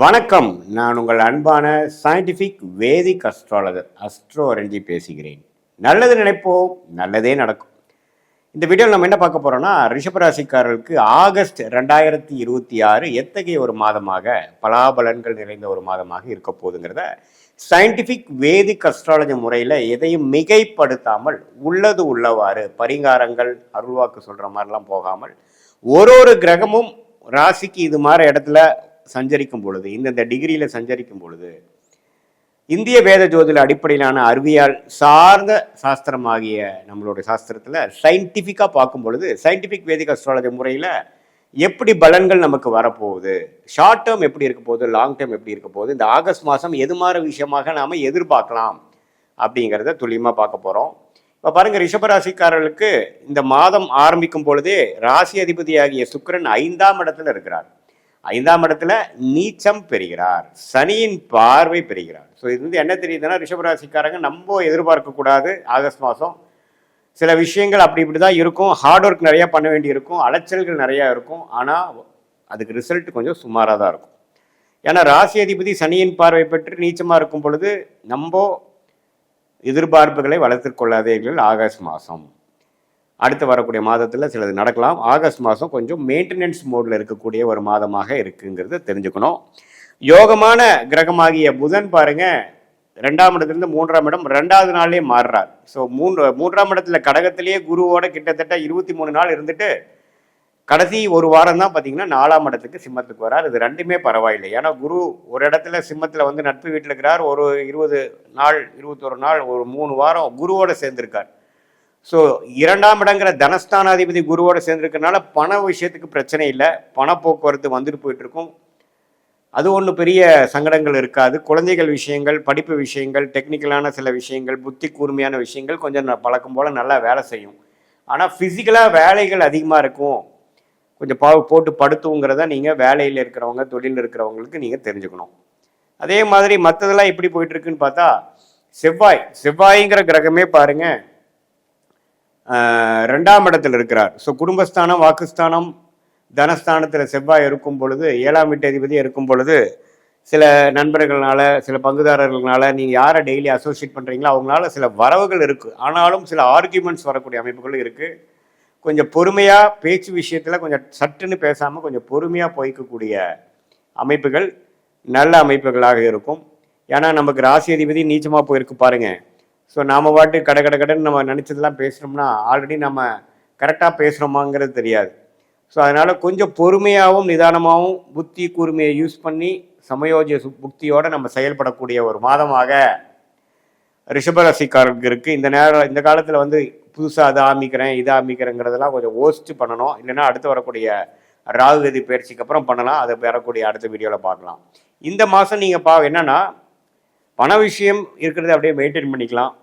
வணக்கம். நான் உங்கள் அன்பான சயின்டிஃபிக் வேதிக் அஸ்ட்ராலஜர் அஸ்ட்ரோ அரஞ்சி பேசுகிறேன். நல்லது நினைப்போம், நல்லதே நடக்கும். இந்த வீடியோவில் நம்ம என்ன பார்க்க போறோம்னா, ரிஷபராசிக்காரர்களுக்கு ஆகஸ்ட் 2026 எத்தகைய ஒரு மாதமாக பலாபலன்கள் நிறைந்த ஒரு மாதமாக இருக்க போகுதுங்கிறத சயின்டிஃபிக் வேதிக் அஸ்ட்ராலஜி முறையில் எதையும் மிகைப்படுத்தாமல் உள்ளது உள்ளவாறு பரிகாரங்கள் அருள்வாக்கு சொல்கிற மாதிரிலாம் போகாமல் ஒரு கிரகமும் ராசிக்கு இது மாதிரி இடத்துல சஞ்சரிக்கும் பொழுது, இந்தந்த டிகிரியில் சஞ்சரிக்கும் பொழுது இந்திய வேத ஜோதிட அடிப்படையிலான அறிவியல் சார்ந்த சாஸ்திரமாகிய நம்மளுடைய சாஸ்திரத்தில் சயின்டிஃபிக்காக பார்க்கும் பொழுது சயின்டிஃபிக் வேதிக் அஸ்ட்ராலஜி முறையில் எப்படி பலன்கள் நமக்கு வரப்போகுது, ஷார்ட் டேர்ம் எப்படி இருக்க போகுது, லாங் டேர்ம் எப்படி இருக்க போகுது, இந்த ஆகஸ்ட் மாதம் எது மாதிரி விஷயமாக நாம் எதிர்பார்க்கலாம் அப்படிங்கிறத துல்லியமாக பார்க்க போகிறோம். இப்போ பாருங்கள், ரிஷபராசிக்காரர்களுக்கு இந்த மாதம் ஆரம்பிக்கும் பொழுதே ராசி அதிபதியாகிய சுக்கிரன் 5ஆம் இடத்துல இருக்கிறார். 5ஆம் இடத்துல நீச்சம் பெறுகிறார், சனியின் பார்வை பெறுகிறார். ஸோ இது வந்து என்ன தெரியுதுன்னா, ரிஷபராசிக்காரங்க நம்ம எதிர்பார்க்கக்கூடாது. ஆகஸ்ட் மாதம் சில விஷயங்கள் அப்படி இப்படி தான் இருக்கும். ஹார்ட் ஒர்க் நிறையா பண்ண வேண்டி இருக்கும், அலைச்சல்கள் நிறையா இருக்கும். ஆனால் அதுக்கு ரிசல்ட் கொஞ்சம் சுமாராக தான் இருக்கும். ஏன்னா ராசி அதிபதி சனியின் பார்வை பெற்று நீச்சமாக இருக்கும் பொழுது நம்ம எதிர்பார்ப்புகளை வளர்த்து கொள்ளாதீர்கள். ஆகஸ்ட் மாதம் அடுத்து வரக்கூடிய மாதத்தில் சிலது நடக்கலாம். ஆகஸ்ட் மாதம் கொஞ்சம் மெயின்டெனன்ஸ் மோடில் இருக்கக்கூடிய ஒரு மாதமாக இருக்குங்கிறத தெரிஞ்சுக்கணும். யோகமான கிரகமாகிய புதன் பாருங்க, 2ஆம் இடத்துலேருந்து 3ஆம் இடம் 2வது நாள்லேயே மாறுறார். ஸோ 3ஆம் இடத்துல கடகத்திலேயே குருவோட கிட்டத்தட்ட 23 நாள் இருந்துட்டு கடைசி ஒரு வாரம் தான் பார்த்தீங்கன்னா 4ஆம் இடத்துக்கு சிம்மத்துக்கு வரார். இது ரெண்டுமே பரவாயில்லை. ஏன்னா குரு ஒரு இடத்துல சிம்மத்தில் வந்து நட்பு வீட்டில் இருக்கிறார். ஒரு 20 நாள் 21 நாள் ஒரு 3 வாரம் குருவோட சேர்ந்திருக்கார். ஸோ 2ஆம் இடங்கிற தனஸ்தானாதிபதி குருவோடு சேர்ந்துருக்கனால பண விஷயத்துக்கு பிரச்சனை இல்லை. பண போக்குவரத்து வந்துட்டு போயிட்டுருக்கும். அது ஒன்றும் பெரிய சங்கடங்கள் இருக்காது. குழந்தைகள் விஷயங்கள், படிப்பு விஷயங்கள், டெக்னிக்கலான சில விஷயங்கள், புத்தி கூர்மையான விஷயங்கள் கொஞ்சம் பழக்கம் போல் நல்லா வேலை செய்யும். ஆனால் ஃபிசிக்கலாக வேலைகள் அதிகமாக இருக்கும். கொஞ்சம் போட்டு படுத்துங்கிறத நீங்கள் வேலையில் இருக்கிறவங்க, தொழிலில் இருக்கிறவங்களுக்கு நீங்கள் தெரிஞ்சுக்கணும். அதே மாதிரி மற்றதெல்லாம் எப்படி போயிட்டுருக்குன்னு பார்த்தா, செவ்வாய்ங்கிற கிரகமே பாருங்கள் 2ஆம் இடத்துல இருக்கிறார். ஸோ குடும்பஸ்தானம், வாக்குஸ்தானம், தனஸ்தானத்தில் செவ்வாய் இருக்கும் பொழுது, 7ஆம் வீட்டு அதிபதி இருக்கும் பொழுது சில நண்பர்களால், சில பங்குதாரர்களால் நீங்கள் யாரை டெய்லி அசோசியேட் பண்ணுறீங்களோ அவங்களால சில வரவுகள் இருக்குது. ஆனாலும் சில ஆர்கியூமெண்ட்ஸ் வரக்கூடிய அமைப்புகளும் இருக்குது. கொஞ்சம் பொறுமையாக பேச்சு விஷயத்தில் கொஞ்சம் சட்டுன்னு பேசாமல் கொஞ்சம் பொறுமையாக போய்க்கக்கூடிய அமைப்புகள் நல்ல அமைப்புகளாக இருக்கும். ஏன்னா நமக்கு ராசி அதிபதி நீச்சமாக போயிருக்கு பாருங்கள். ஸோ நாம் பாட்டு கடன் நம்ம நினச்சதெல்லாம் பேசுகிறோம்னா ஆல்ரெடி நம்ம கரெக்டாக பேசுகிறோமாங்கிறது தெரியாது. ஸோ அதனால் கொஞ்சம் பொறுமையாகவும் நிதானமாகவும் புத்தி கூர்மையை யூஸ் பண்ணி சமயோஜிய புக்தியோடு நம்ம செயல்படக்கூடிய ஒரு மாதமாக ரிஷபராசிக்காரருக்கு இருக்குது. இந்த காலத்தில் வந்து புதுசாக அதை ஆரம்பிக்கிறேன் இதை ஆரம்பிக்கிறேங்கிறதெல்லாம் கொஞ்சம் யோசிச்சு பண்ணணும். இல்லைன்னா அடுத்து வரக்கூடிய ராகுகதி பயிற்சிக்கு அப்புறம் பண்ணலாம். அதை வரக்கூடிய அடுத்த வீடியோவில் பார்க்கலாம். இந்த மாதம் நீங்கள் என்னென்னா பண விஷயம் இருக்கிறத அப்படியே மெயின்டைன் பண்ணிக்கலாம்.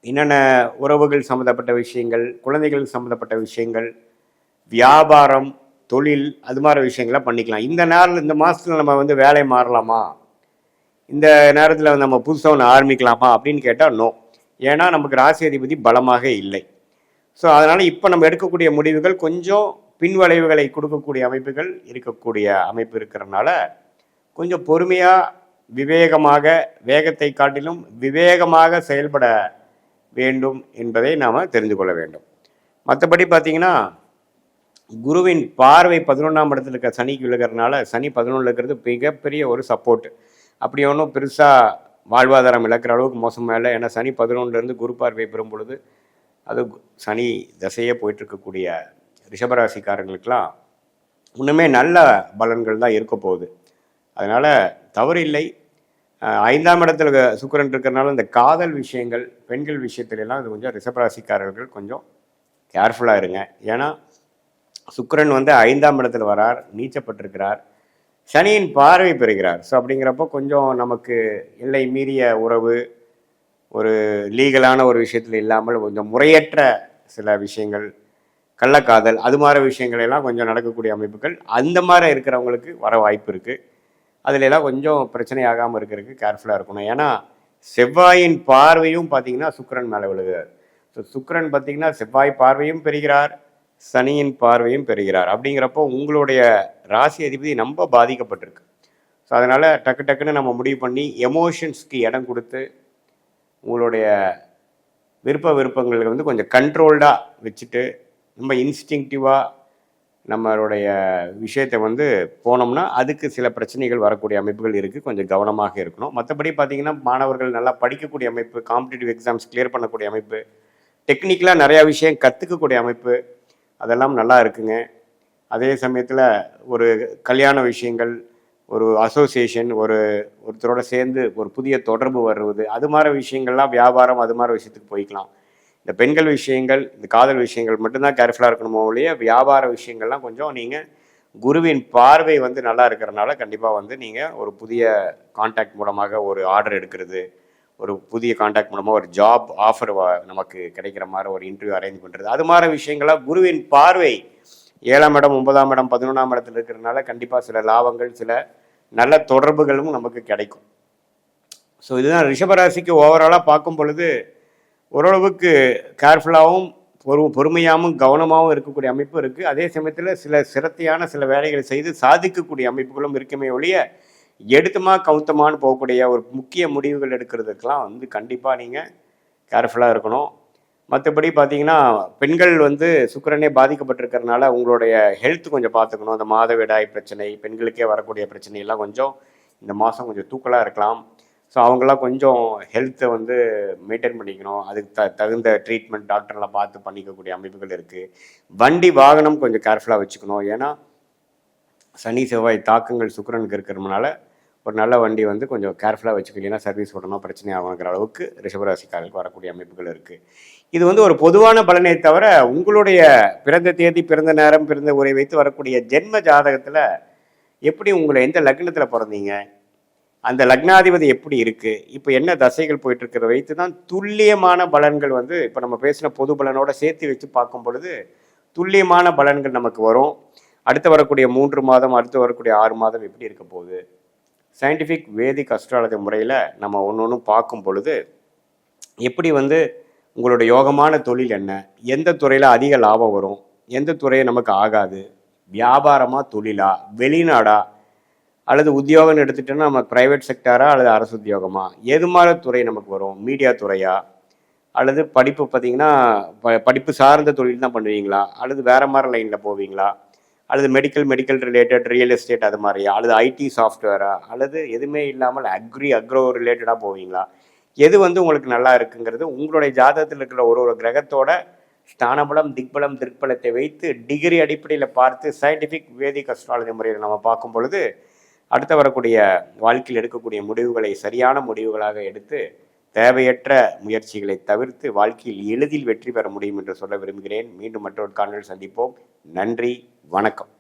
என்னென்ன உறவுகள் சம்மந்தப்பட்ட விஷயங்கள், குழந்தைகள் சம்மந்தப்பட்ட விஷயங்கள், வியாபாரம், தொழில், அது மாதிரி விஷயங்களை பண்ணிக்கலாம். இந்த மாதத்தில் நம்ம வந்து வேலை மாறலாமா, இந்த நேரத்தில் நம்ம புதுசாக ஒன்று ஆரம்பிக்கலாமா அப்படின்னு கேட்டால் நோ. ஏன்னா நமக்கு ராசி அதிபதி பலமாக இல்லை. ஸோ அதனால் இப்போ நம்ம எடுக்கக்கூடிய முடிவுகள் கொஞ்சம் பின்வளைவுகளை கொடுக்கக்கூடிய அமைப்புகள் இருக்கக்கூடிய அமைப்பு இருக்கிறதுனால கொஞ்சம் பொறுமையாக விவேகமாக, வேகத்தை காட்டிலும் விவேகமாக செயல்பட வேண்டும் என்பதை நாம் தெரிந்து கொள்ள வேண்டும். மற்றபடி பார்த்திங்கன்னா குருவின் பார்வை 11ஆம் இடத்துல இருக்க சனிக்கு விழுகிறதுனால, சனி 11 இருக்கிறது மிகப்பெரிய ஒரு சப்போர்ட். அப்படி ஒன்றும் பெருசாக வாழ்வாதாரம் இழக்கிற அளவுக்கு மோசமாக இல்லை. ஏன்னா சனி 11லேருந்து குரு பார்வை பெறும் பொழுது அது சனி தசையே போயிட்டுருக்கக்கூடிய ரிஷபராசிக்காரங்களுக்கெல்லாம் இன்னுமே நல்ல பலன்கள் தான் இருக்க போகுது. அதனால் தவறு இல்லை. 5ஆம் இடத்துல சுக்கிரன் இருக்கிறனால இந்த காதல் விஷயங்கள், பெண்கள் விஷயத்துலலாம் இது கொஞ்சம் ரிஷபராசிக்காரர்கள் கொஞ்சம் கேர்ஃபுல்லாக இருங்க. ஏன்னா சுக்கிரன் வந்து 5ஆம் இடத்துல வரார், நீச்சப்பட்டிருக்கிறார், சனியின் பார்வை பெறுகிறார். ஸோ அப்படிங்கிறப்போ கொஞ்சம் நமக்கு எல்லை மீறிய உறவு, ஒரு லீகலான ஒரு விஷயத்தில் இல்லாமல் கொஞ்சம் முறையற்ற சில விஷயங்கள், கள்ளக்காதல், அது மாதிரி விஷயங்களெல்லாம் கொஞ்சம் நடக்கக்கூடிய அமைப்புகள் அந்த மாதிரி இருக்கிறவங்களுக்கு வர வாய்ப்பு இருக்குது. அதுலெல்லாம் கொஞ்சம் பிரச்சனை ஆகாமல் இருக்கிறதுக்கு கேர்ஃபுல்லாக இருக்கணும். ஏன்னா செவ்வாயின் பார்வையும் பார்த்திங்கன்னா சுக்கிரன் மேலே விழுகிறார். ஸோ சுக்கிரன் பார்த்திங்கன்னா செவ்வாய் பார்வையும் பெறுகிறார், சனியின் பார்வையும் பெறுகிறார். அப்படிங்கிறப்போ உங்களுடைய ராசி அதிபதி ரொம்ப பாதிக்கப்பட்டிருக்கு. ஸோ அதனால் டக்கு டக்குன்னு நம்ம முடிவு பண்ணி எமோஷன்ஸ்க்கு இடம் கொடுத்து உங்களுடைய விருப்பங்களை வந்து கொஞ்சம் கண்ட்ரோல்டாக வச்சுட்டு ரொம்ப இன்ஸ்டிங்டிவாக நம்மளுடைய விஷயத்தை வந்து போனோம்னா அதுக்கு சில பிரச்சனைகள் வரக்கூடிய அமைப்புகள் இருக்குது. கொஞ்சம் கவனமாக இருக்கணும். மற்றபடி பார்த்திங்கன்னா மாணவர்கள் நல்லா படிக்கக்கூடிய அமைப்பு, காம்படிட்டிவ் எக்ஸாம்ஸ் கிளியர் பண்ணக்கூடிய அமைப்பு, டெக்னிக்கலாக நிறையா விஷயம் கற்றுக்கக்கூடிய அமைப்பு, அதெல்லாம் நல்லா இருக்குங்க. அதே சமயத்தில் ஒரு கல்யாண விஷயங்கள், ஒரு அசோசியேஷன், ஒருத்தரோட சேர்ந்து ஒரு புதிய தொடர்பு வருவது, அது மாதிரி விஷயங்கள்லாம் வியாபாரம், அது மாதிரி விஷயத்துக்கு போய்க்கலாம். இந்த பெண்கள் விஷயங்கள், இந்த காதல் விஷயங்கள் மட்டும்தான் கேர்ஃபுல்லாக இருக்கணுமோ ஒழிய வியாபார விஷயங்கள்லாம் கொஞ்சம் நீங்கள் குருவின் பார்வை வந்து நல்லா இருக்கிறனால கண்டிப்பாக வந்து நீங்கள் ஒரு புதிய கான்டாக்ட் மூலமாக ஒரு ஆர்டர் எடுக்கிறது, ஒரு புதிய கான்டாக்ட் மூலமாக ஒரு ஜாப் ஆஃபர் நமக்கு கிடைக்கிற மாதிரி ஒரு இன்டர்வியூ அரேஞ்ச் பண்ணுறது, அது மாதிரி விஷயங்கள்லாம் குருவின் பார்வை 7ஆம் இடம், 9ஆம் இடம், 11ஆம் இடத்துல இருக்கிறதுனால கண்டிப்பாக சில லாபங்கள், சில நல்ல தொடர்புகளும் நமக்கு கிடைக்கும். ஸோ இதுதான் ரிஷபராசிக்கு ஓவராலாக பார்க்கும் பொழுது ஓரளவுக்கு கேர்ஃபுல்லாகவும் பொறுமையாகவும் கவனமாகவும் இருக்கக்கூடிய அமைப்பு இருக்குது. அதே சமயத்தில் சில சிரத்தையான சில வேலைகளை செய்து சாதிக்கக்கூடிய அமைப்புகளும் இருக்குமே ஒழிய எடுத்துமா கவுத்தமானு போகக்கூடிய ஒரு முக்கிய முடிவுகள் எடுக்கிறதுக்கெலாம் வந்து கண்டிப்பாக நீங்கள் கேர்ஃபுல்லாக இருக்கணும். மற்றபடி பார்த்தீங்கன்னா பெண்கள் வந்து சுக்கிரனே பாதிக்கப்பட்டிருக்கிறதுனால உங்களுடைய ஹெல்த் கொஞ்சம் பார்த்துக்கணும். அந்த மாதவிடாய் பிரச்சனை, பெண்களுக்கே வரக்கூடிய பிரச்சனையெல்லாம் கொஞ்சம் இந்த மாதம் கொஞ்சம் தூக்கலாக இருக்கலாம். ஸோ அவங்களாம் கொஞ்சம் ஹெல்த்தை வந்து மெயின்டைன் பண்ணிக்கணும். அதுக்கு தகுந்த ட்ரீட்மெண்ட் டாக்டர்லாம் பார்த்து பண்ணிக்கக்கூடிய அமைப்புகள் இருக்குது. வண்டி வாகனம் கொஞ்சம் கேர்ஃபுல்லாக வச்சுக்கணும். ஏன்னா சனி செவ்வாய் தாக்கங்கள் சுக்கிரனுக்கு இருக்கிறதுனால ஒரு நல்ல வண்டி வந்து கொஞ்சம் கேர்ஃபுல்லாக வச்சுக்கலைன்னா சர்வீஸ் விடணும், பிரச்சனை ஆகுங்கிற அளவுக்கு ரிஷபராசிக்காரர்களுக்கு வரக்கூடிய அமைப்புகள் இருக்குது. இது வந்து ஒரு பொதுவான பலனை தவிர உங்களுடைய பிறந்த தேதி, பிறந்த நேரம், பிறந்த உரை வைத்து வரக்கூடிய ஜென்ம ஜாதகத்தில் எப்படி உங்களை எந்த லக்னத்தில் பிறந்தீங்க, அந்த லக்னாதிபதி எப்படி இருக்குது, இப்போ என்ன தசைகள் போயிட்டுருக்கிறத வைத்து தான் துல்லியமான பலன்கள் வந்து இப்போ நம்ம பேசின பொது பலனோட சேர்த்து வச்சு பார்க்கும் பொழுது துல்லியமான பலன்கள் நமக்கு வரும். அடுத்து வரக்கூடிய 3 மாதம், அடுத்து வரக்கூடிய 6 மாதம் எப்படி இருக்க போகுது, சயின்டிஃபிக் வேதிக் அஸ்ட்ராலஜி முறையில் நம்ம ஒன்று பார்க்கும் பொழுது எப்படி வந்து உங்களோட யோகமான தொழில் என்ன, எந்த துறையில் அதிக லாபம் வரும், எந்த துறையை நமக்கு ஆகாது, வியாபாரமா தொழிலா, வெளிநாடா, அல்லது உத்தியோகம்னு எடுத்துட்டோன்னா நம்ம ப்ரைவேட் செக்டாரா அல்லது அரசு உத்தியோகமா, எது மாதிரி துறை நமக்கு வரும், மீடியா துறையா, அல்லது படிப்பு பார்த்திங்கன்னா படிப்பு சார்ந்த தொழில் தான் பண்ணுவீங்களா, அல்லது வேறு மாதிரி லைனில் போவீங்களா, அல்லது மெடிக்கல் ரிலேட்டட் ரியல் எஸ்டேட் அது மாதிரியா, அல்லது ஐடி சாஃப்ட்வேரா, அல்லது எதுவுமே இல்லாமல் அக்ரோ ரிலேட்டடாக போவீங்களா, எது வந்து உங்களுக்கு நல்லா இருக்குங்கிறது உங்களுடைய ஜாதகத்தில் இருக்கிற ஒரு கிரகத்தோட ஸ்தானபலம், திக்பலம், திருப்பலத்தை வைத்து டிகிரி அடிப்படையில் பார்த்து சயின்டிஃபிக் வேதிக் அஸ்ட்ராலஜி முறையில் நம்ம பார்க்கும் பொழுது அடுத்து வரக்கூடிய வாழ்க்கையில் எடுக்கக்கூடிய முடிவுகளை சரியான முடிவுகளாக எடுத்து தேவையற்ற முயற்சிகளை தவிர்த்து வாழ்க்கையில் எளிதில் வெற்றி பெற முடியும் என்று சொல்ல விரும்புகிறேன். மீண்டும் மற்றொரு காணொளியில் சந்திப்போம். நன்றி, வணக்கம்.